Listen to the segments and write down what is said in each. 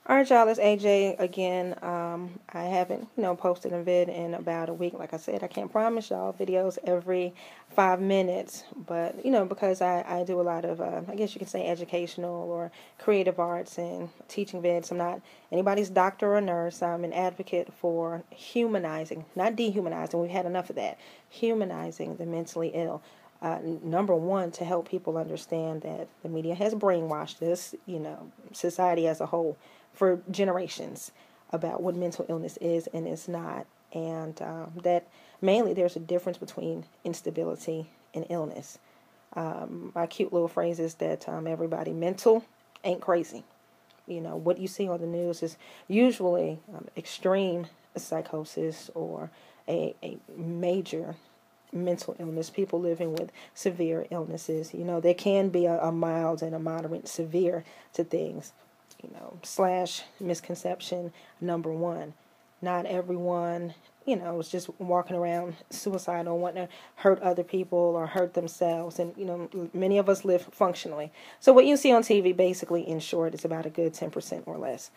Alright, y'all, it's AJ again. I haven't, posted a vid in about a week. Like I said, I can't promise y'all videos every 5 minutes, but, because I do a lot of, I guess you could say educational or creative arts and teaching vids. I'm not anybody's doctor or nurse. I'm an advocate for humanizing, not dehumanizing. We've had enough of that. Humanizing the mentally ill. Number one, to help people understand that the media has brainwashed us, society as a whole, for generations about what mental illness is and is not. And that mainly there's a difference between instability and illness. My cute little phrase is that everybody mental ain't crazy. What you see on the news is usually extreme psychosis or a major mental illness, people living with severe illnesses. There can be a mild and a moderate severe to things. / misconception number one. Not everyone, is just walking around suicidal, wanting to hurt other people or hurt themselves. And, many of us live functionally. So what you see on TV, basically, in short, is about a good 10% or less.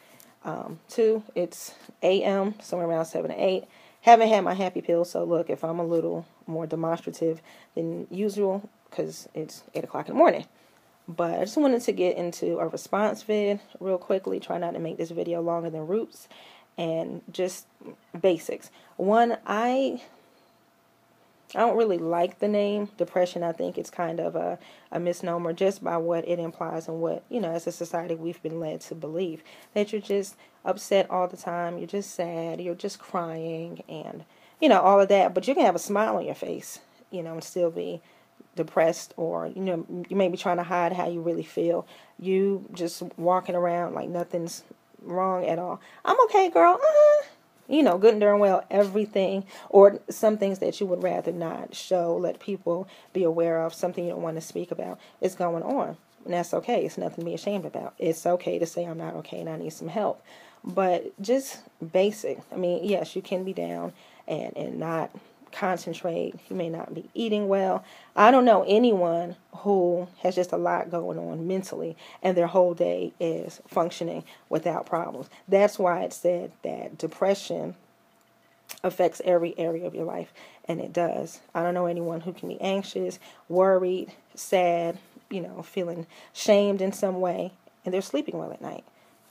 Two, it's AM, somewhere around 7 to 8. Haven't had my happy pill, so look, if I'm a little more demonstrative than usual, because it's 8 o'clock in the morning. But I just wanted to get into a response vid real quickly. Try not to make this video longer than Roots. And just basics. One, I don't really like the name depression. I think it's kind of a misnomer just by what it implies and what, as a society we've been led to believe. That you're just upset all the time. You're just sad. You're just crying and, all of that. But you can have a smile on your face, and still be depressed, or you may be trying to hide how you really feel. You just walking around like nothing's wrong at all. I'm okay, girl. Good and darn well everything, or some things that you would rather not show, let people be aware of, something you don't want to speak about is going on. And that's okay. It's nothing to be ashamed about. It's okay to say I'm not okay and I need some help. But just basic. I mean, yes, you can be down and not concentrate. You may not be eating well. I don't know anyone who has just a lot going on mentally and their whole day is functioning without problems. That's why it said that depression affects every area of your life, and it does. I don't know anyone who can be anxious, worried, sad, feeling shamed in some way, and they're sleeping well at night.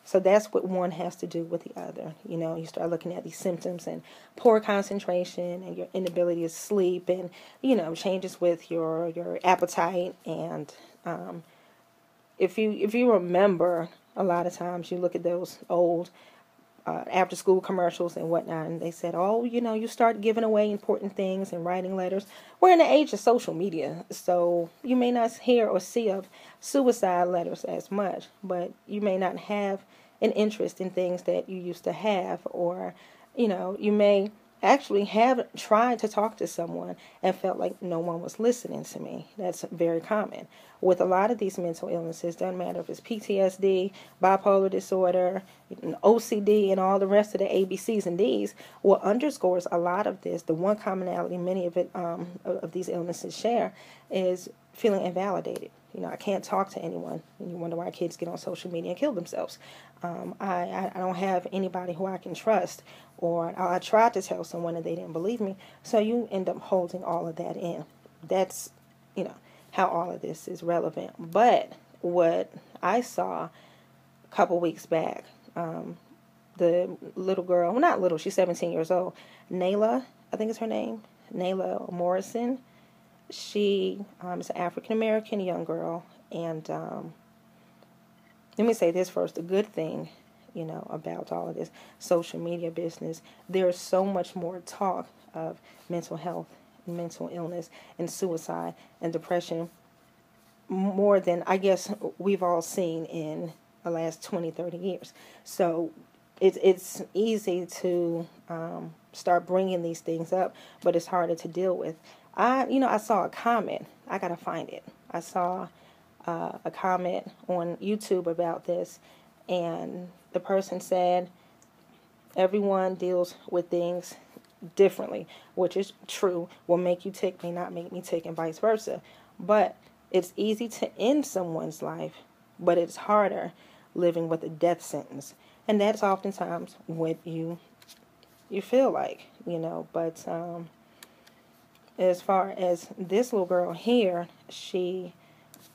So that's what one has to do with the other. You start looking at these symptoms and poor concentration and your inability to sleep and, changes with your appetite. And if you remember, a lot of times you look at those old after school commercials and whatnot, and they said, oh, you start giving away important things and writing letters. We're in the age of social media, so you may not hear or see of suicide letters as much, but you may not have an interest in things that you used to have, or, you may actually have tried to talk to someone and felt like no one was listening to me. That's very common. With a lot of these mental illnesses, doesn't matter if it's PTSD, bipolar disorder, OCD, and all the rest of the ABCs and Ds, what underscores a lot of this, the one commonality many of these illnesses share, is feeling invalidated. I can't talk to anyone. And you wonder why kids get on social media and kill themselves. I don't have anybody who I can trust, or I tried to tell someone and they didn't believe me. So you end up holding all of that in. That's, how all of this is relevant. But what I saw a couple weeks back, the little girl, well, not little, she's 17 years old, Nayla, I think is her name, Nala Morrison. She is an African-American young girl, and let me say this first, the good thing, about all of this social media business, there's so much more talk of mental health, mental illness, and suicide, and depression, more than, I guess, we've all seen in the last 20, 30 years. So it's easy to start bringing these things up, but it's harder to deal with. I saw a comment. I got to find it. I saw a comment on YouTube about this, and the person said, everyone deals with things differently, which is true. What make you tick may not make me tick, and vice versa. But it's easy to end someone's life, but it's harder living with a death sentence. And that's oftentimes what you feel like, But as far as this little girl here, she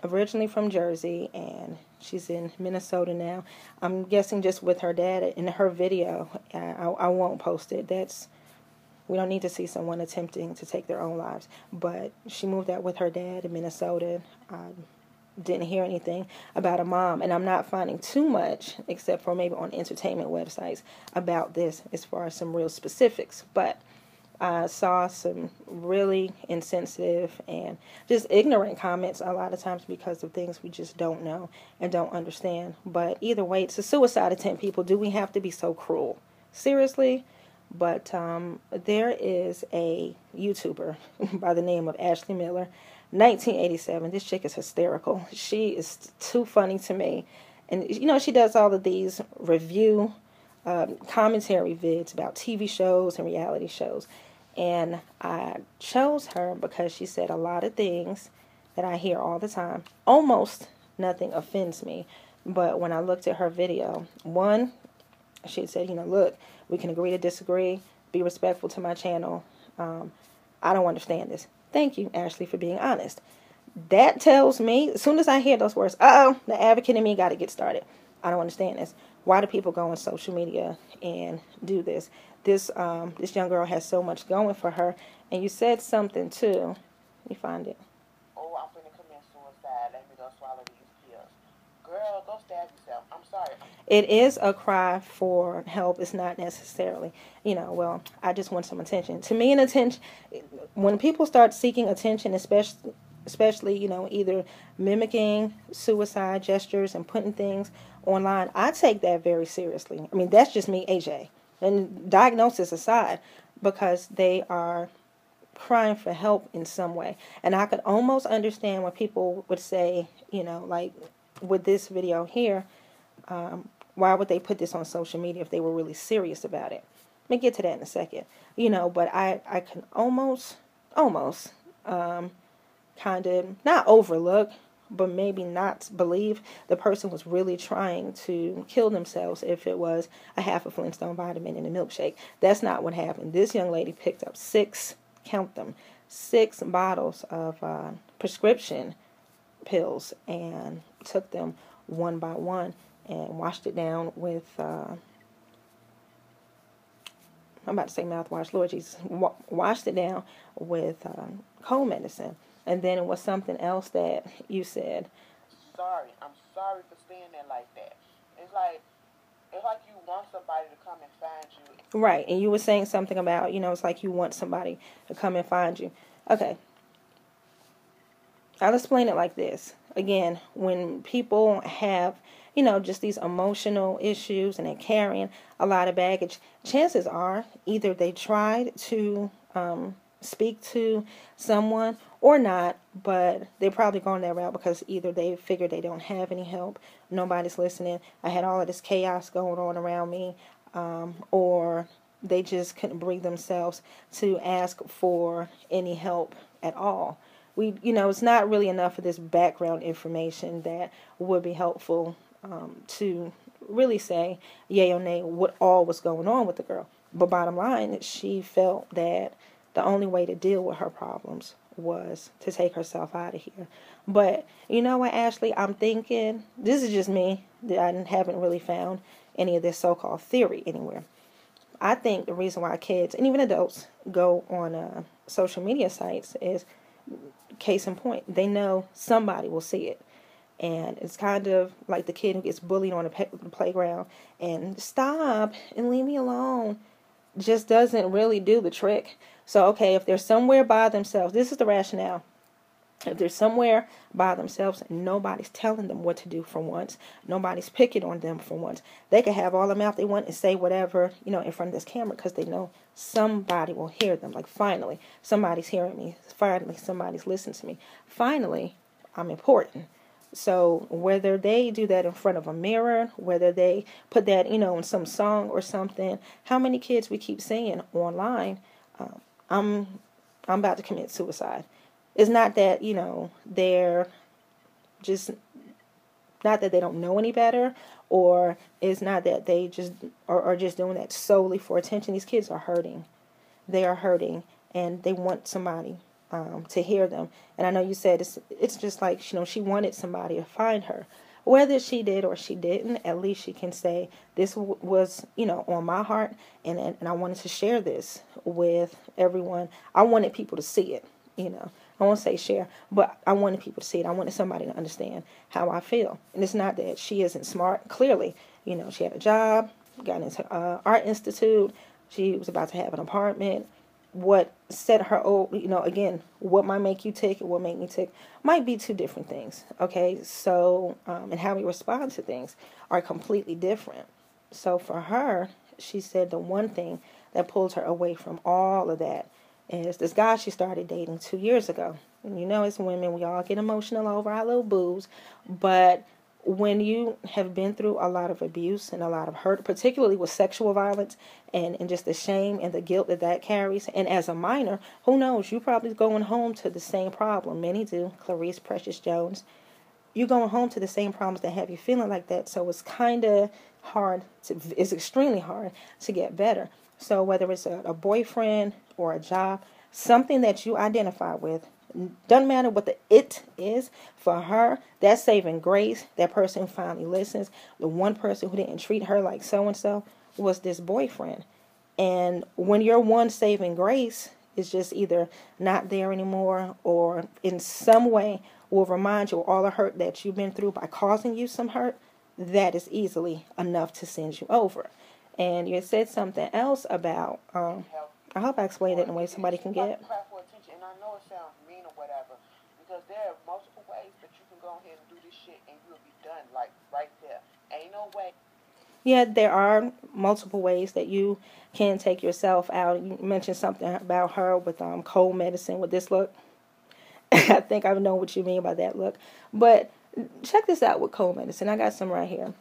originally from Jersey, and she's in Minnesota now. I'm guessing just with her dad. In her video, I won't post it. We don't need to see someone attempting to take their own lives. But she moved out with her dad in Minnesota. Didn't hear anything about a mom, and I'm not finding too much, except for maybe on entertainment websites, about this as far as some real specifics. But I saw some really insensitive and just ignorant comments a lot of times because of things we just don't know and don't understand. But either way, it's a suicide attempt, people. Do we have to be so cruel? Seriously? But there is a YouTuber by the name of AshleyMiller1987. This chick is hysterical. She is too funny to me. And, she does all of these review commentary vids about TV shows and reality shows. And I chose her because she said a lot of things that I hear all the time. Almost nothing offends me. But when I looked at her video, one, she said, look, we can agree to disagree, be respectful to my channel. I don't understand this. Thank you, Ashley, for being honest. That tells me, as soon as I hear those words, the advocate in me got to get started. I don't understand this. Why do people go on social media and do this? This young girl has so much going for her. And you said something, too. Let me find it. Oh, I'm going to commit suicide. Let me go swallow these pills. Girl, go stab yourself. I'm sorry. It is a cry for help. It's not necessarily, I just want some attention. To me, when people start seeking attention, especially, either mimicking suicide gestures and putting things online, I take that very seriously. I mean, that's just me, AJ. And diagnosis aside, because they are crying for help in some way. And I could almost understand when people would say, like with this video here, why would they put this on social media if they were really serious about it? Let me get to that in a second. But I can almost kind of not overlook, but maybe not believe the person was really trying to kill themselves if it was a half a Flintstone vitamin in a milkshake. That's not what happened. This young lady picked up 6 bottles of prescription pills and took them one by one and washed it down with, I'm about to say mouthwash, Lord Jesus, washed it down with cold medicine. And then it was something else that you said. I'm sorry for saying that like that. It's like you want somebody to come and find you. Right, and you were saying something about, it's like you want somebody to come and find you. Okay. I'll explain it like this. Again, when people have, just these emotional issues and they're carrying a lot of baggage, chances are either they tried to speak to someone or not, but they're probably going that route because either they figure they don't have any help, nobody's listening, I had all of this chaos going on around me, or they just couldn't bring themselves to ask for any help at all. It's not really enough of this background information that would be helpful to really say yay or nay what all was going on with the girl. But bottom line, she felt that the only way to deal with her problems was to take herself out of here. But you know what, Ashley, I'm thinking, this is just me, I haven't really found any of this so-called theory anywhere. I think the reason why kids, and even adults, go on social media sites is, case in point, they know somebody will see it. And it's kind of like the kid who gets bullied on the playground and stop and leave me alone just doesn't really do the trick. So, okay, if they're somewhere by themselves, this is the rationale. If they're somewhere by themselves and nobody's telling them what to do for once, nobody's picking on them for once, they can have all the mouth they want and say whatever, in front of this camera because they know somebody will hear them. Like, finally, somebody's hearing me. Finally, somebody's listening to me. Finally, I'm important. So whether they do that in front of a mirror, whether they put that, in some song or something, how many kids we keep saying online, I'm about to commit suicide. It's not that, they're just, not that they don't know any better or it's not that they just are just doing that solely for attention. These kids are hurting. They are hurting, and they want somebody to hear them. And I know you said it's just like, she wanted somebody to find her. Whether she did or she didn't, at least she can say, this was, on my heart, and I wanted to share this with everyone. I wanted people to see it, I won't say share, but I wanted people to see it. I wanted somebody to understand how I feel. And it's not that she isn't smart. Clearly, she had a job, got into art institute. She was about to have an apartment. What set her, again, what might make you tick and what make me tick might be two different things. Okay, so, and how we respond to things are completely different. So for her, she said the one thing that pulls her away from all of that is this guy she started dating 2 years ago. And as women, we all get emotional over our little boos, but when you have been through a lot of abuse and a lot of hurt, particularly with sexual violence and just the shame and the guilt that carries, and as a minor, who knows, you probably going home to the same problem. Many do. Clarice Precious Jones. You're going home to the same problems that have you feeling like that, so it's kind of hard. It's extremely hard to get better. So whether it's a boyfriend or a job, something that you identify with, doesn't matter what the it is, for her, that's saving grace. That person who finally listens. The one person who didn't treat her like so-and-so was this boyfriend. And when your one saving grace is just either not there anymore or in some way will remind you of all the hurt that you've been through by causing you some hurt, that is easily enough to send you over. And you said something else about, I hope I explained it in a way somebody can get. And I know it sounds mean or whatever, because there are multiple ways that you can go ahead and do this shit and you'll be done, like right there. Ain't no way. Yeah, there are multiple ways that you can take yourself out. You mentioned something about her with cold medicine with this look. I think I know what you mean by that look. But check this out with cold medicine. I got some right here.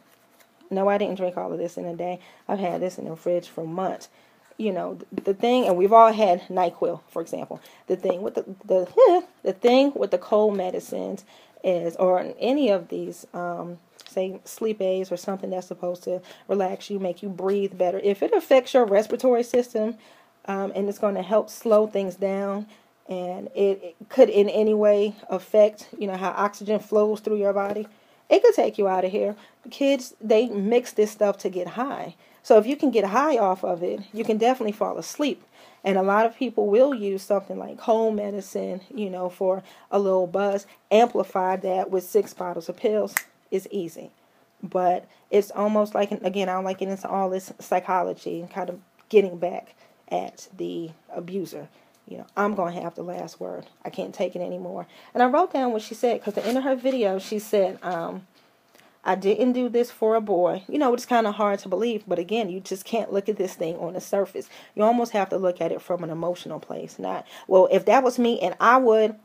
No, I didn't drink all of this in a day. I've had this in the fridge for months. The thing, and we've all had NyQuil, for example. The thing with the thing with the cold medicines is, or any of these, say sleep aids or something that's supposed to relax you, make you breathe better. If it affects your respiratory system, and it's going to help slow things down, and it could in any way affect, how oxygen flows through your body, it could take you out of here. Kids, they mix this stuff to get high. So if you can get high off of it, you can definitely fall asleep. And a lot of people will use something like cold medicine, for a little buzz. Amplify that with 6 bottles of pills is easy. But it's almost like, again, I don't like getting into all this psychology and kind of getting back at the abuser. I'm going to have the last word. I can't take it anymore. And I wrote down what she said, because at the end of her video, she said, I didn't do this for a boy. It's kind of hard to believe, but again, you just can't look at this thing on the surface. You almost have to look at it from an emotional place. Not, well, if that was me and I would,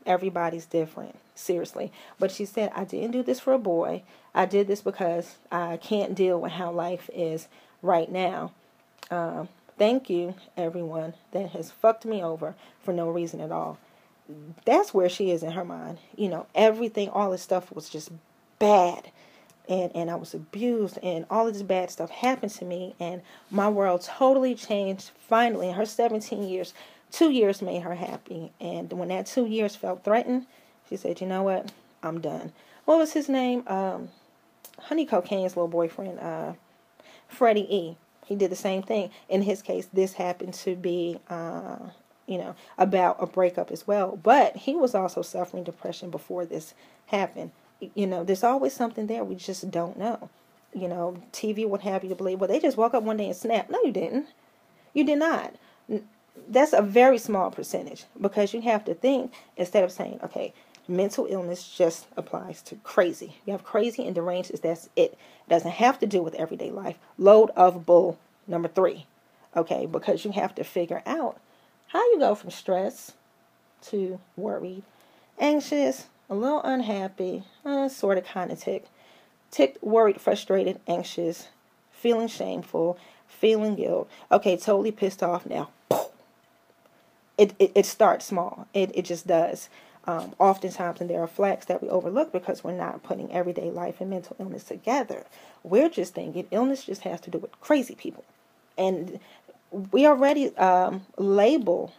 everybody's different. Seriously. But she said, I didn't do this for a boy. I did this because I can't deal with how life is right now. Thank you, everyone that has fucked me over for no reason at all. That's where she is in her mind. Everything, all this stuff was just bad. And I was abused, and all of this bad stuff happened to me, and my world totally changed finally. In her 17 years, 2 years made her happy. And when that 2 years felt threatened, she said, you know what? I'm done. What was his name? Honey Cocaine's little boyfriend, Freddie E. He did the same thing. In his case, this happened to be, about a breakup as well. But he was also suffering depression before this happened. There's always something there. We just don't know. TV would have you to believe, well, they just woke up one day and snapped. No, you didn't. You did not. That's a very small percentage, because you have to think, instead of saying, okay, mental illness just applies to crazy. You have crazy and deranged, that's it. It doesn't have to do with everyday life. Load of bull, number 3. Okay, because you have to figure out how you go from stress to worried, anxious, a little unhappy, sort of kind of ticked, worried, frustrated, anxious, feeling shameful, feeling guilt. Okay, totally pissed off now. It starts small. It just does. oftentimes, and there are flags that we overlook because we're not putting everyday life and mental illness together. We're just thinking illness just has to do with crazy people. And we already label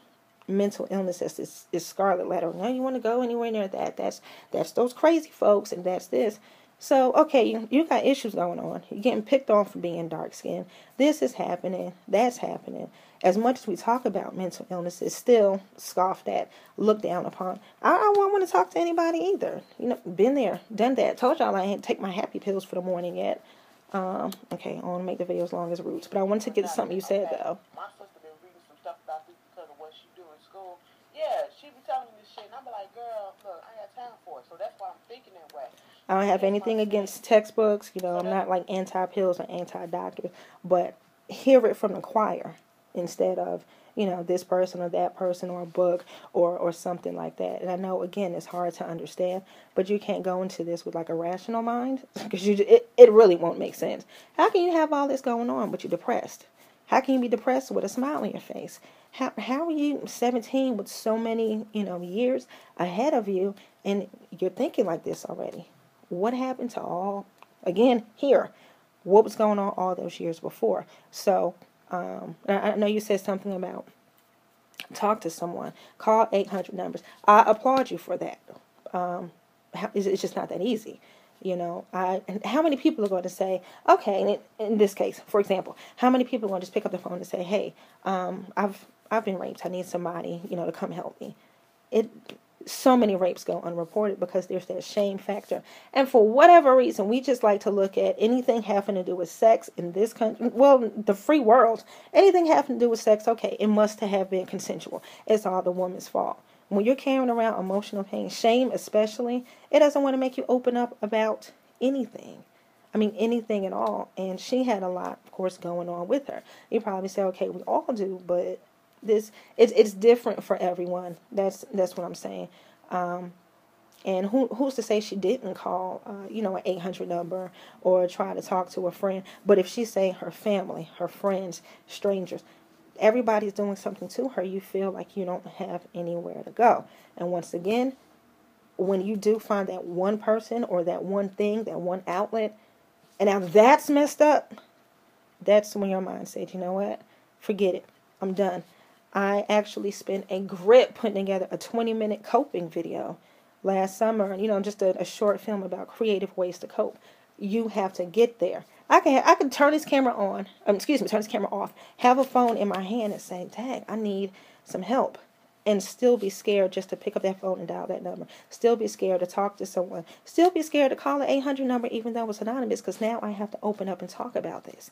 mental illness as this scarlet letter. No, you want to go anywhere near that. That's those crazy folks, and that's this. So, okay, you got issues going on. You're getting picked on for being dark-skinned. This is happening. That's happening. As much as we talk about mental illness, it's still scoffed at, looked down upon. I don't want to talk to anybody either. You know, been there, done that. Told y'all I ain't take my happy pills for the morning yet. Okay, I want to make the video as long as Roots, but I wanted to get to something you said, though. My sister been reading some stuff about this because of what she do in school. Yeah, she be telling me this shit, and I'm like, girl, look, I ain't got time for it. So that's why I'm thinking that way. I don't have anything against textbooks. You know, I'm not like anti-pills or anti-doctor, but hear it from the choir instead of, you know, this person or that person or a book or something like that. And I know, again, it's hard to understand, but you can't go into this with like a rational mind because it really won't make sense. How can you have all this going on but you're depressed? How can you be depressed with a smile on your face? How are you 17 with so many, you know, years ahead of you and you're thinking like this already? What happened to all, again, here, what was going on all those years before? So, I know you said something about talk to someone, call 800 numbers. I applaud you for that. It's just not that easy. You know, and how many people are going to say, okay, in this case, for example, how many people are going to just pick up the phone and say, hey, I've been raped. I need somebody, you know, to come help me. So many rapes go unreported because there's that shame factor. And for whatever reason, we just like to look at anything having to do with sex in this country. Well, the free world, anything having to do with sex, okay, it must have been consensual. It's all the woman's fault. When you're carrying around emotional pain, shame especially, it doesn't want to make you open up about anything. I mean, anything at all. And she had a lot, of course, going on with her. You probably say, okay, we all do, but it's different for everyone. That's what I'm saying. And who's to say she didn't call, you know, an 800 number or try to talk to a friend? But if she's saying her family, her friends, strangers, everybody's doing something to her, you feel like you don't have anywhere to go. And once again, when you do find that one person or that one thing, that one outlet, and now that's messed up, that's when your mind says, you know what, forget it, I'm done. I actually spent a grip putting together a 20-minute coping video last summer, you know, just a short film about creative ways to cope. You have to get there. I can turn this camera on, turn this camera off, have a phone in my hand and say, dang, I need some help, and still be scared just to pick up that phone and dial that number. Still be scared to talk to someone. Still be scared to call an 800 number even though it's anonymous because now I have to open up and talk about this.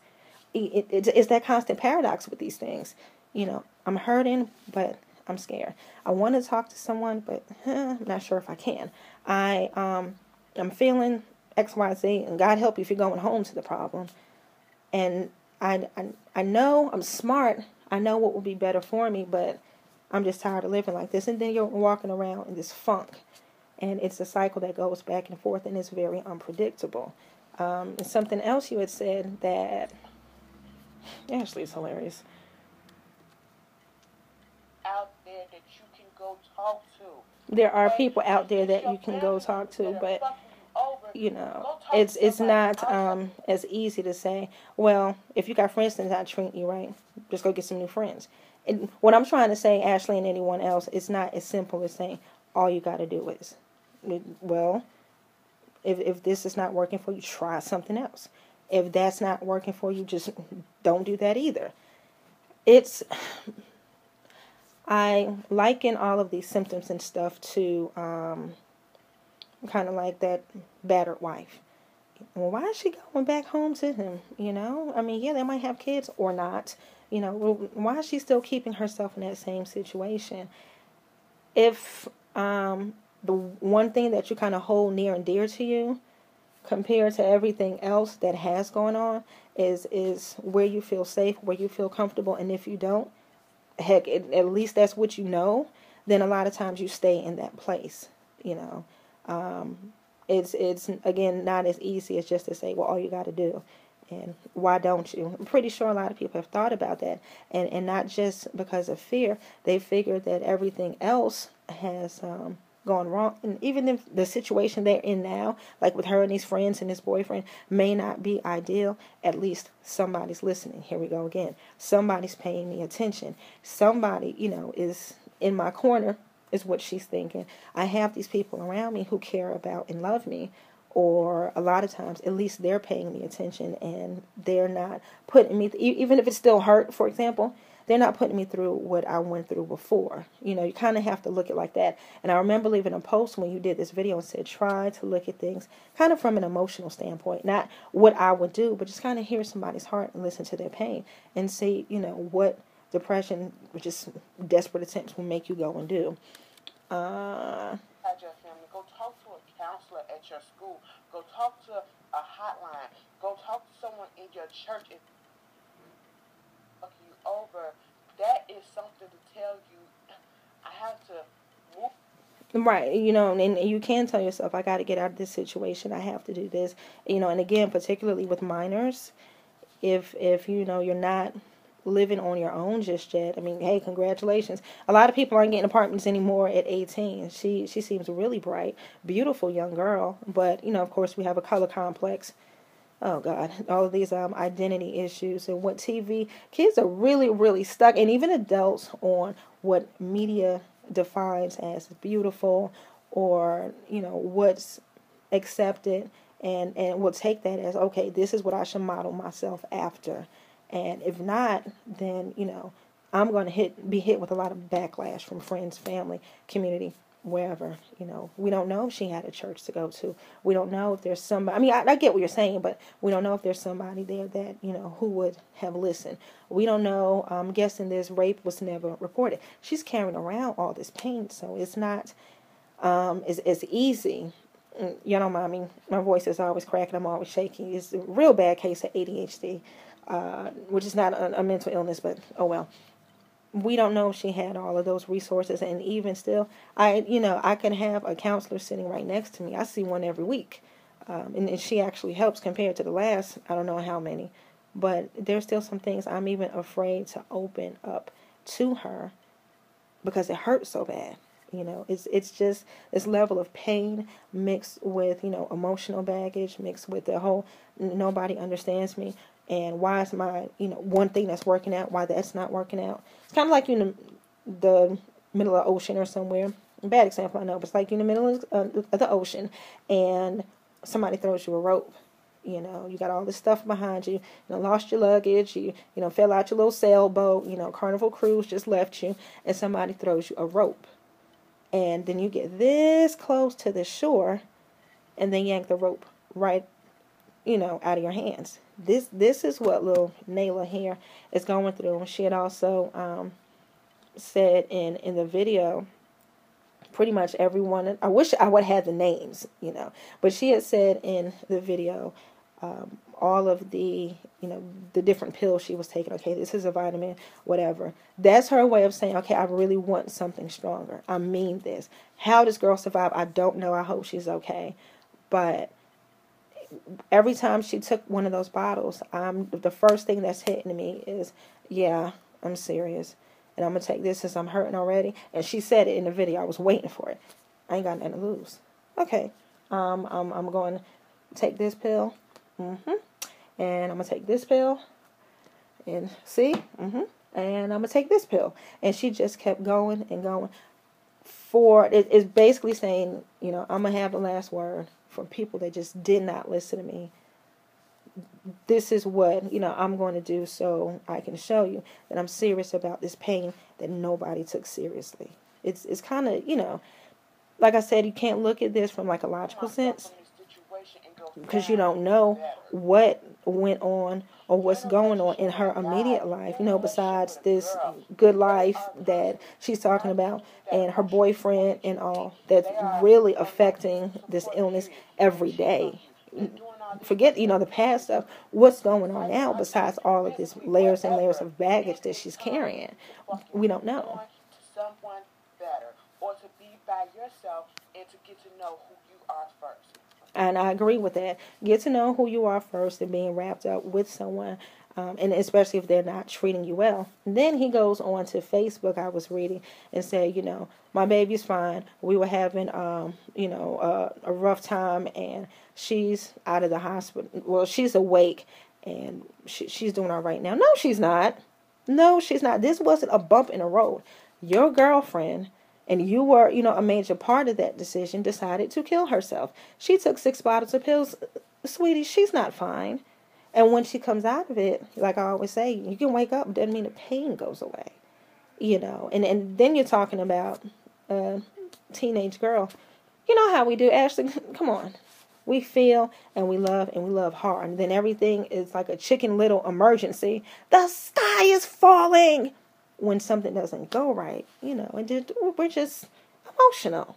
It's that constant paradox with these things. You know, I'm hurting, but I'm scared. I want to talk to someone, but I'm not sure if I can. I'm feeling XYZ, and God help you if you're going home to the problem. And I know I'm smart. I know what will be better for me, but I'm just tired of living like this. And then you're walking around in this funk. And it's a cycle that goes back and forth, and it's very unpredictable. And something else you had said that, Ashley, is hilarious. Out there that you can go talk to. There are people out there that you can go talk to, but you know, it's not as easy to say, well, if you got friends that not treat you right, just go get some new friends. And what I'm trying to say, Ashley and anyone else, it's not as simple as saying all you got to do is, well, if this is not working for you, try something else. If that's not working for you, just don't do that either. I liken all of these symptoms and stuff to kind of like that battered wife. Well, why is she going back home to him? You know, I mean, yeah, they might have kids or not. You know, why is she still keeping herself in that same situation? If the one thing that you kind of hold near and dear to you compared to everything else that has gone on is where you feel safe, where you feel comfortable, and if you don't, heck, at least that's what you know, then a lot of times you stay in that place, you know. It's again, not as easy as just to say, well, all you got to do, and why don't you? I'm pretty sure a lot of people have thought about that, and not just because of fear. They figured that everything else has gone wrong, and even if the situation they're in now, like with her and these friends and this boyfriend, may not be ideal, at least somebody's listening. Here we go again. Somebody's paying me attention. Somebody, is in my corner, is what she's thinking. I have these people around me who care about and love me, or a lot of times, at least they're paying me attention, and they're not putting me, even if it still hurt, for example, they're not putting me through what I went through before. You kind of have to look at it like that. And I remember leaving a post when you did this video and said, try to look at things kind of from an emotional standpoint, not what I would do, but just kind of hear somebody's heart and listen to their pain and see, what depression, which is desperate attempts, will make you go and do. Your family, go talk to a counselor at your school. Go talk to a hotline. Go talk to someone in your church. If you over, that is something to tell you. I have to move. Right, and you can tell yourself, I got to get out of this situation. I have to do this, and again, particularly with minors, if you're not living on your own just yet. I mean, hey, congratulations. A lot of people aren't getting apartments anymore at 18. She seems really bright, beautiful young girl, but of course we have a color complex. Oh God, all of these identity issues and what TV, kids are really, really stuck, and even adults, on what media defines as beautiful, or what's accepted, and will take that as, okay, this is what I should model myself after. And if not, then, I'm going to be hit with a lot of backlash from friends, family, community, wherever. We don't know if she had a church to go to. We don't know if there's somebody. I mean, I get what you're saying, but we don't know if there's somebody there that, who would have listened. We don't know. I'm guessing this rape was never reported. She's carrying around all this pain, so it's not it's easy. You don't mind me. My voice is always cracking. I'm always shaking. It's a real bad case of ADHD. Which is not a mental illness, but oh well. We don't know if she had all of those resources, and even still, I can have a counselor sitting right next to me. I see one every week, and she actually helps compared to the last, I don't know how many, but there's still some things I'm even afraid to open up to her because it hurts so bad. It's just this level of pain mixed with, emotional baggage, mixed with the whole nobody understands me. And why is my, one thing that's working out, why that's not working out? It's kind of like in the middle of the ocean or somewhere. Bad example, I know, but it's like in the middle of the ocean and somebody throws you a rope. You got all this stuff behind you. Lost your luggage. You fell out your little sailboat. Carnival cruise just left you, and somebody throws you a rope. And then you get this close to the shore, and then yank the rope right, out of your hands. This is what little Nayla here is going through. And she had also said in the video, pretty much everyone, I wish I would have had the names, but she had said in the video, all of the, the different pills she was taking. Okay, this is a vitamin, whatever. That's her way of saying, okay, I really want something stronger. I mean this. How this girl survive, I don't know. I hope she's okay. But every time she took one of those bottles, the first thing that's hitting me is, yeah, I'm serious. And I'm going to take this since I'm hurting already. And she said it in the video. I was waiting for it. I ain't got nothing to lose. Okay. I'm going to take this pill. And I'm going to take this pill. And see? And I'm going to take this pill. And she just kept going and going. It's basically saying, I'm going to have the last word for people that just did not listen to me. This is what, I'm going to do so I can show you that I'm serious about this pain that nobody took seriously. It's kind of, like I said, you can't look at this from like a logical sense because you don't know what went on or what's going on in her immediate life, besides this good life that she's talking about and her boyfriend and all that's really affecting this illness every day. Forget, the past stuff. What's going on now besides all of this layers and layers of baggage that she's carrying? We don't know. Someone better, or to be by yourself and to get to know who you are first. And I agree with that. Get to know who you are first and being wrapped up with someone, and especially if they're not treating you well. And then he goes on to Facebook, I was reading, and said, my baby's fine. We were having, a rough time, and she's out of the hospital. Well, she's awake, and she's doing all right now. No, she's not. No, she's not. This wasn't a bump in the road. Your girlfriend, and you were, a major part of that decision, decided to kill herself. She took 6 bottles of pills. Sweetie, she's not fine. And when she comes out of it, like I always say, you can wake up, doesn't mean the pain goes away. And then you're talking about a teenage girl. You know how we do, Ashley? Come on. We feel and we love hard. And then everything is like a Chicken Little emergency. The sky is falling when something doesn't go right, and we're just emotional.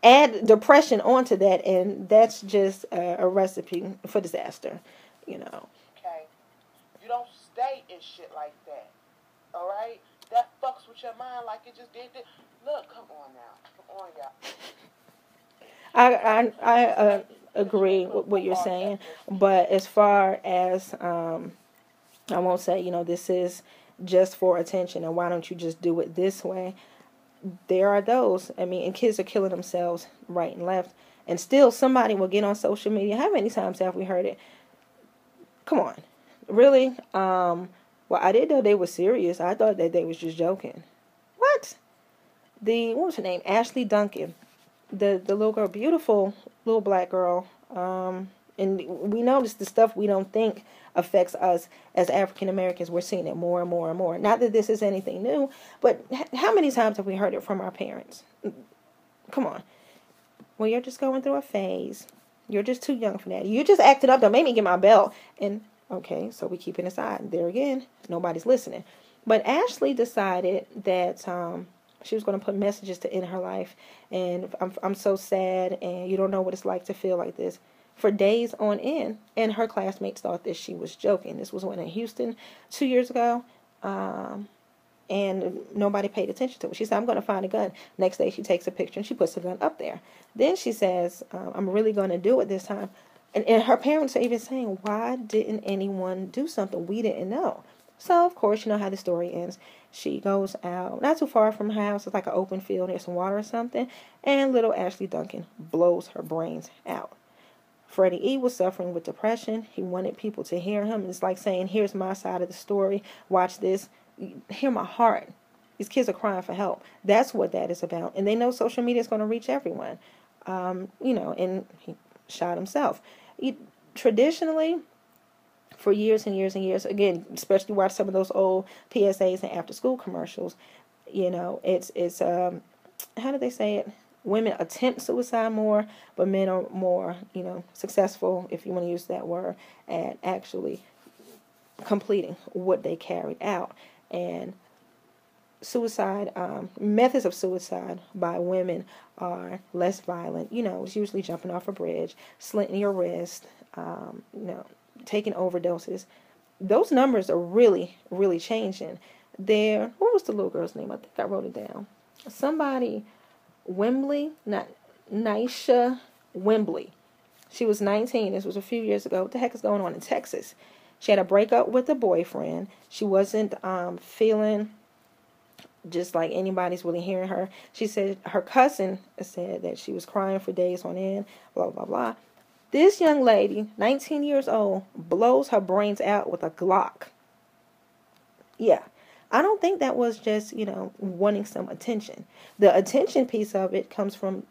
Add depression onto that, and that's just a recipe for disaster, Okay. You don't stay in shit like that. All right? That fucks with your mind like it just did. Look, come on now. Come on, y'all. I agree with what you're saying, but as far as I won't say, this is just for attention, and why don't you just do it this way? There are those, and kids are killing themselves right and left, and still somebody will get on social media. How many times have we heard it? Come on. Really? Well, I didn't know they were serious. I thought that they was just joking. What was her name? Ashley Duncan. The little girl, beautiful little black girl. And we notice the stuff we don't think affects us as African Americans. We're seeing it more and more and more. Not that this is anything new, but how many times have we heard it from our parents? Come on. Well, you're just going through a phase. You're just too young for that. You just acted up. Don't make me get my belt. And okay, so we keep it aside. There again, nobody's listening. But Ashley decided that she was going to put messages to end her life. And I'm so sad, and you don't know what it's like to feel like this. For days on end, and her classmates thought that she was joking. This was when in Houston 2 years ago, and nobody paid attention to it. She said, I'm going to find a gun. Next day, she takes a picture, and she puts the gun up there. Then she says, I'm really going to do it this time. And her parents are even saying, why didn't anyone do something? We didn't know. So, of course, you know how the story ends. She goes out, not too far from her house. It's like an open field. There's some water or something. And little Ashley Duncan blows her brains out. Freddie E. was suffering with depression. He wanted people to hear him. It's like saying, here's my side of the story. Watch this. Hear my heart. These kids are crying for help. That's what that is about. And they know social media is going to reach everyone. And he shot himself. Traditionally, for years and years and years, again, especially watch some of those old PSAs and after-school commercials, it's how do they say it? Women attempt suicide more, but men are more, successful, if you want to use that word, at actually completing what they carried out. And suicide, methods of suicide by women are less violent. It's usually jumping off a bridge, slitting your wrist, taking overdoses. Those numbers are really, really changing. What was the little girl's name? I think I wrote it down. Somebody... Wembley, not Nisha Wembley. She was 19. This was a few years ago. What the heck is going on in Texas? She had a breakup with a boyfriend. She wasn't feeling just like anybody's really hearing her. She said her cousin said that she was crying for days on end, blah, blah, blah. This young lady, 19 years old, blows her brains out with a Glock. Yeah. I don't think that was just, wanting some attention. The attention piece of it comes from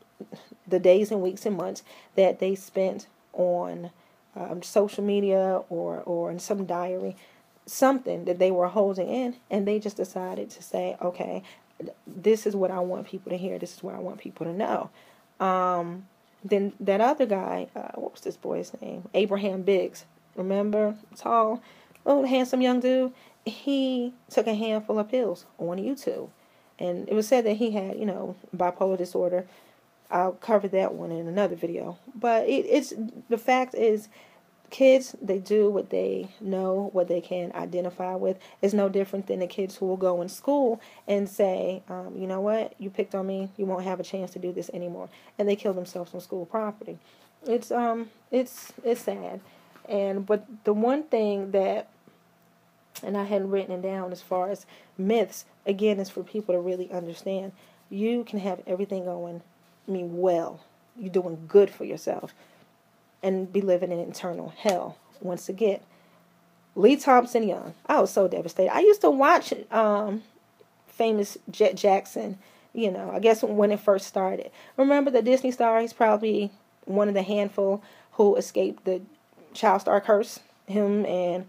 the days and weeks and months that they spent on social media or in some diary, something that they were holding in, and they just decided to say, okay, this is what I want people to hear. This is what I want people to know. Then that other guy, what was this boy's name? Abraham Biggs. Remember? Tall, little handsome young dude. He took a handful of pills on YouTube. And it was said that he had, bipolar disorder. I'll cover that one in another video. But it's the fact is, kids, they do what they know, what they can identify with. It's no different than the kids who will go in school and say, you know what, you picked on me, you won't have a chance to do this anymore. And they kill themselves on school property. It's sad. But the one thing that, and I hadn't written it down as far as myths, again, is for people to really understand. You can have everything going, well. You're doing good for yourself and be living in internal hell. Once again, Lee Thompson Young. I was so devastated. I used to watch famous Jet Jackson, I guess when it first started. Remember the Disney star? He's probably one of the handful who escaped the child star curse. Him and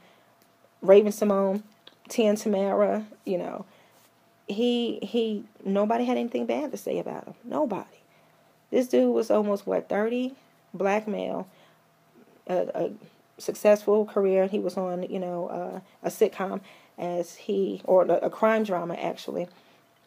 Raven Simone, Tia Tamara, he nobody had anything bad to say about him. Nobody. This dude was almost 30, black male, a successful career. He was on, a sitcom or a crime drama actually,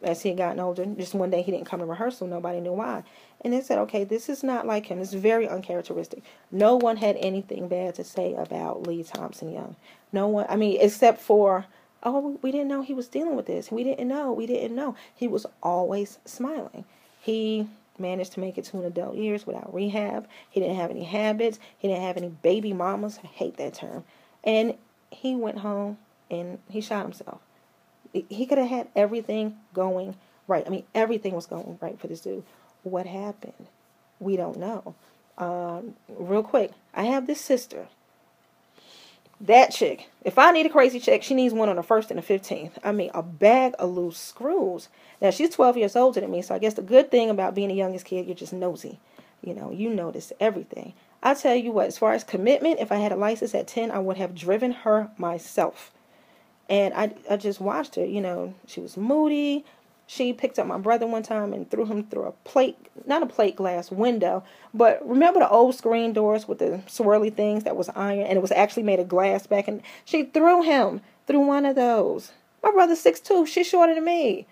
as he had gotten older. Just one day he didn't come to rehearsal. Nobody knew why. And they said, okay, this is not like him. It's very uncharacteristic. No one had anything bad to say about Lee Thompson Young. No one, except for, oh, we didn't know he was dealing with this. We didn't know. He was always smiling. He managed to make it to an adult years without rehab. He didn't have any habits. He didn't have any baby mamas. I hate that term. And he went home and he shot himself. He could have had everything going right. Everything was going right for this dude. What happened? We don't know. Real quick, I have this sister. That chick, if I need a crazy chick, she needs one on the 1st and the 15th. A bag of loose screws. Now, she's 12 years older than me, so I guess the good thing about being the youngest kid, you're just nosy. You notice everything. I tell you what, as far as commitment, if I had a license at 10, I would have driven her myself. And I just watched her, she was moody. She picked up my brother one time and threw him through not a plate glass window, but remember the old screen doors with the swirly things that was iron and it was actually made of glass back, and she threw him through one of those. My brother's 6'2", she's shorter than me.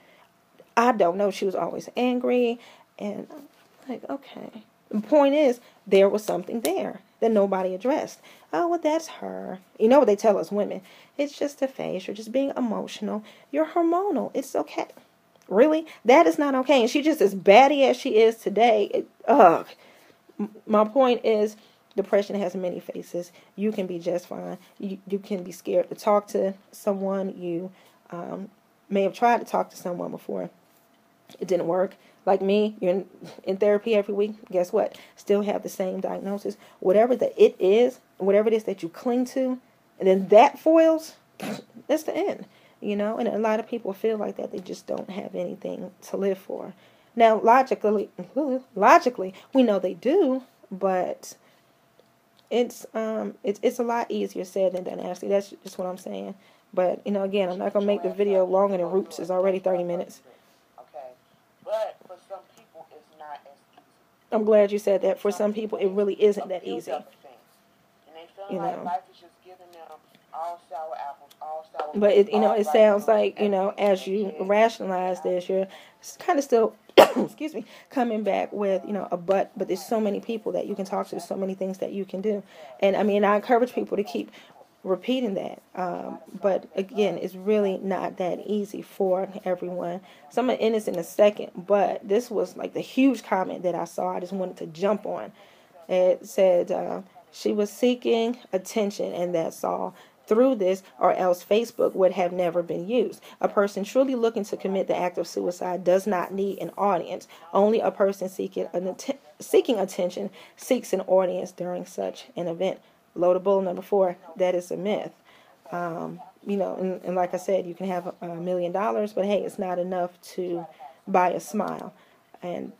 I don't know, she was always angry, and I'm like, okay. The point is, there was something there that nobody addressed. Oh, well, that's her. You know what they tell us women? It's just a phase. You're just being emotional. You're hormonal. It's okay. Really? That is not okay. And she's just as batty as she is today. My point is, depression has many faces. You can be just fine. You can be scared to talk to someone. You may have tried to talk to someone before. It didn't work. Like me, you're in therapy every week. Guess what? Still have the same diagnosis. Whatever it is that you cling to, and then that foils, that's the end. And a lot of people feel like that. They just don't have anything to live for. Now, logically, we know they do, but it's a lot easier said than done, Ashley. That's just what I'm saying. But, again, I'm not going to make the video longer than Roots. It's already 30 minutes. Okay. But for some people, it's not as easy. I'm glad you said that. For some people, it really isn't that easy. And they feel like life is just giving them all sour apples, all sour. But it sounds like, as you rationalize this, you're kind of still, excuse me, coming back with, a but there's so many people that you can talk to, there's so many things that you can do. And I encourage people to keep repeating that. But again, it's really not that easy for everyone. So I'm going to end this in a second, but this was like the huge comment that I saw. I just wanted to jump on. It said, she was seeking attention, and that's all. Through this, or else Facebook would have never been used. A person truly looking to commit the act of suicide does not need an audience. Only a person seeking attention seeks an audience during such an event. Loadable number 4, that is a myth. And like I said, you can have $1 million, but hey, it's not enough to buy a smile. And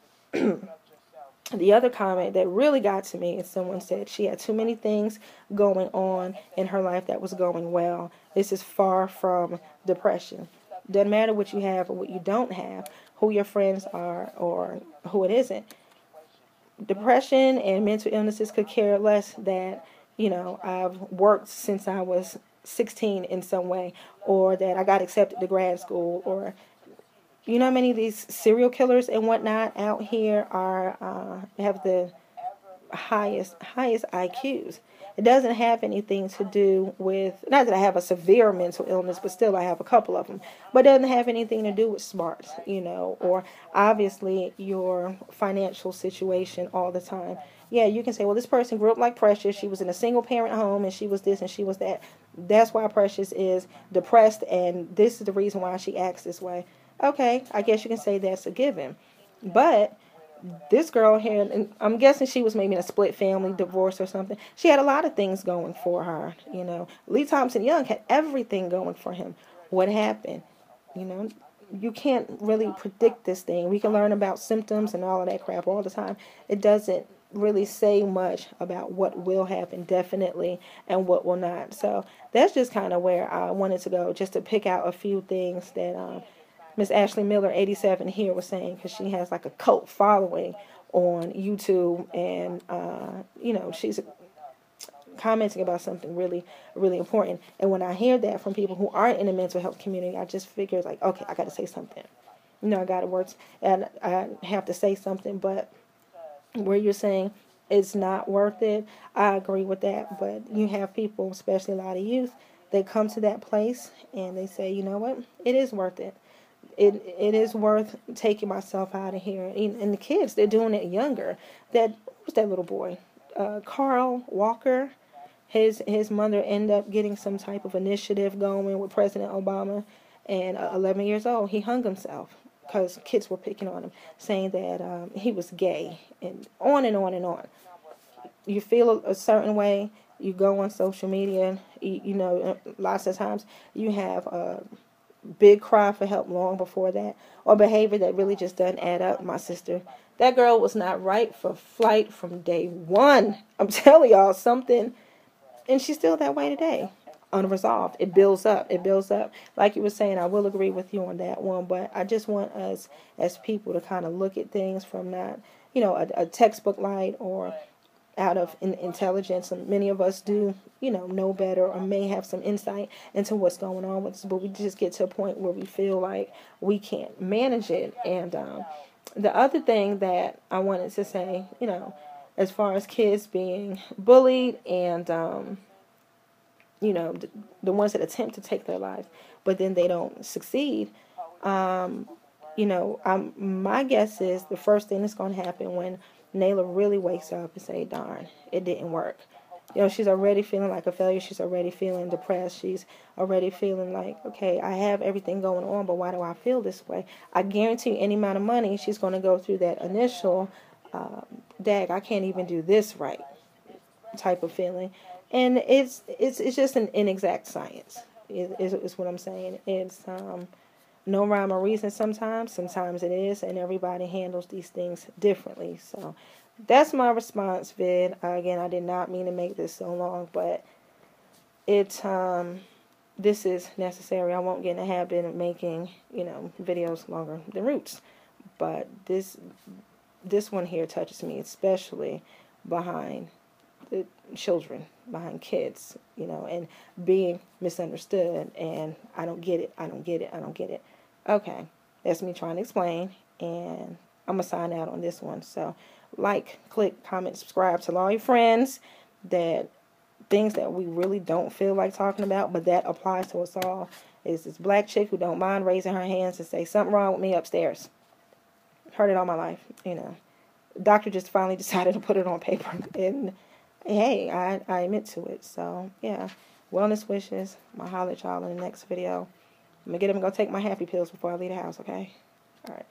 the other comment that really got to me is someone said she had too many things going on in her life that was going well. This is far from depression. Doesn't matter what you have or what you don't have, who your friends are or who it isn't. Depression and mental illnesses could care less that, I've worked since I was 16 in some way, or that I got accepted to grad school, or how many of these serial killers and whatnot out here have the highest IQs. It doesn't have anything to do with, not that I have a severe mental illness, but still I have a couple of them. But it doesn't have anything to do with smarts, or obviously your financial situation all the time. Yeah, you can say, well, this person grew up like Precious. She was in a single parent home and she was this and she was that. That's why Precious is depressed and this is the reason why she acts this way. Okay, I guess you can say that's a given. But this girl here, and I'm guessing she was maybe in a split family, divorce or something. She had a lot of things going for her, you know. Lee Thompson Young had everything going for him. What happened? You know, you can't really predict this thing. We can learn about symptoms and all of that crap all the time. It doesn't really say much about what will happen definitely and what will not. So that's just kind of where I wanted to go, just to pick out a few things that Miss AshleyMiller1987 here was saying, because she has like a cult following on YouTube, and you know, she's commenting about something really, really important. And when I hear that from people who aren't in the mental health community, I just figure like, okay, I got to say something. You know, I got to work, and I have to say something. But where you're saying it's not worth it, I agree with that. But you have people, especially a lot of youth, that come to that place and they say, you know what, it is worth it. It is worth taking myself out of here. And the kids, they're doing it younger. Who's that little boy? Carl Walker. His mother ended up getting some type of initiative going with President Obama. And 11 years old, he hung himself because kids were picking on him, saying that he was gay. And on and on and on. You feel a certain way, you go on social media, you know, lots of times you have big cry for help long before that, or behavior that really just doesn't add up. My sister, that girl was not right for flight from day one. I'm telling y'all something, and she's still that way today, unresolved. It builds up. It builds up. Like you were saying, I will agree with you on that one, but I just want us as people to kind of look at things from not, you know, a textbook light or out of intelligence. And many of us do, you know better or may have some insight into what's going on with us, but we just get to a point where we feel like we can't manage it. And the other thing that I wanted to say, you know, as far as kids being bullied and, you know, the ones that attempt to take their life, but then they don't succeed, you know, my guess is the first thing that's going to happen when Nayla really wakes up and say, darn, it didn't work. You know, she's already feeling like a failure. She's already feeling depressed. She's already feeling like, okay, I have everything going on, but why do I feel this way? I guarantee you any amount of money, she's going to go through that initial, I can't even do this right type of feeling. And it's just an inexact science, is what I'm saying. It's no rhyme or reason sometimes. Sometimes it is, and everybody handles these things differently. So that's my response vid. Again, I did not mean to make this so long, but this is necessary. I won't get in the habit of making, you know, videos longer than Roots. But this one here touches me, especially behind the children, behind kids, you know, and being misunderstood, and I don't get it, I don't get it, I don't get it. Okay, that's me trying to explain, and I'm going to sign out on this one. So, like, click, comment, subscribe, tell all your friends that things that we really don't feel like talking about, but that applies to us all, is this black chick who don't mind raising her hands and say, something wrong with me upstairs. Heard it all my life, you know. The doctor just finally decided to put it on paper, and hey, I admit to it. So, yeah, wellness wishes. I'll holler at y'all in the next video. I'm going to get up and go take my happy pills before I leave the house, okay? All right.